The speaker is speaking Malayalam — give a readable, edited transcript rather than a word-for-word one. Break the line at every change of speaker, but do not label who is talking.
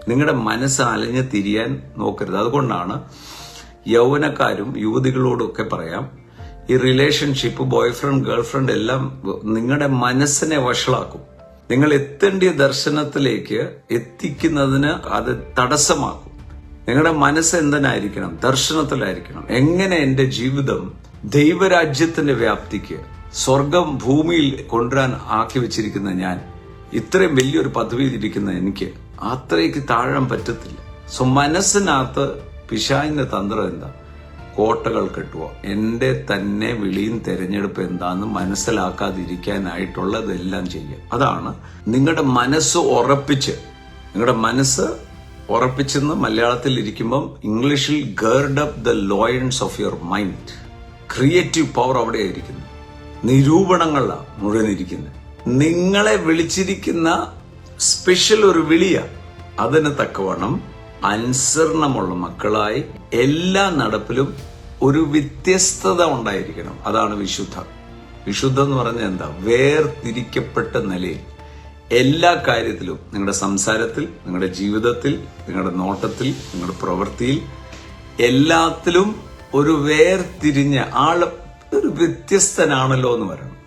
നിങ്ങളുടെ മനസ്സ് അലഞ്ഞു തിരിയാൻ നോക്കരുത്. അതുകൊണ്ടാണ് യൗവനക്കാരും യുവതികളോടൊക്കെ പറയാം, ഈ റിലേഷൻഷിപ്പ്, ബോയ്ഫ്രണ്ട്, ഗേൾഫ്രണ്ട് എല്ലാം നിങ്ങളുടെ മനസ്സിനെ വഷളാക്കും. നിങ്ങൾ എത്തേണ്ടിയ ദർശനത്തിലേക്ക് എത്തിക്കുന്നതിന് അത് തടസ്സമാക്കും. നിങ്ങളുടെ മനസ്സ് എന്തിനായിരിക്കണം? ദർശനത്തിലായിരിക്കണം. എങ്ങനെ എന്റെ ജീവിതം ദൈവരാജ്യത്തിന്റെ വ്യാപ്തിക്ക്, സ്വർഗം ഭൂമിയിൽ കൊണ്ടുവരാൻ ആക്കി വെച്ചിരിക്കുന്ന ഞാൻ, ഇത്രയും വലിയൊരു പദവിയിലിരിക്കുന്ന എനിക്ക് അത്രയ്ക്ക് താഴാൻ പറ്റത്തില്ല. സോ മനസ്സിനകത്ത് പിശാചിന്റെ തന്ത്രം എന്താ? കോട്ടകൾ കെട്ടുക. എന്റെ തന്നെ വിളിയും തെരഞ്ഞെടുപ്പ് എന്താന്ന് മനസ്സിലാക്കാതിരിക്കാനായിട്ടുള്ളതെല്ലാം ചെയ്യുക. അതാണ് നിങ്ങളുടെ മനസ്സ് ഉറപ്പിച്ച്. നിങ്ങളുടെ മനസ്സ് ഉറപ്പിച്ചെന്ന് മലയാളത്തിൽ ഇരിക്കുമ്പം ഇംഗ്ലീഷിൽ gird up the loins of your mind. Creative power അവിടെ ആയിരിക്കുന്നു. നിരൂപണങ്ങളാണ് മുഴുവൻ ഇരിക്കുന്നത്. നിങ്ങളെ വിളിച്ചിരിക്കുന്ന സ്പെഷ്യൽ ഒരു വിളിയ. അതിന് തക്കവണ്ണം അനുസരണമുള്ള മക്കളായി എല്ലാ നടപ്പിലും ഒരു വ്യത്യസ്തത ഉണ്ടായിരിക്കണം. അതാണ് വിശുദ്ധ. വിശുദ്ധം എന്ന് പറഞ്ഞാൽ എന്താ? വേർതിരിക്കപ്പെട്ട നിലയിൽ എല്ലാ കാര്യത്തിലും, നിങ്ങളുടെ സംസാരത്തിൽ, നിങ്ങളുടെ ജീവിതത്തിൽ, നിങ്ങളുടെ നോട്ടത്തിൽ, നിങ്ങളുടെ പ്രവൃത്തിയിൽ, എല്ലാത്തിലും ഒരു വേർതിരിഞ്ഞ ആള്, ഒരു വ്യത്യസ്തനാണല്ലോ എന്ന് പറയണം.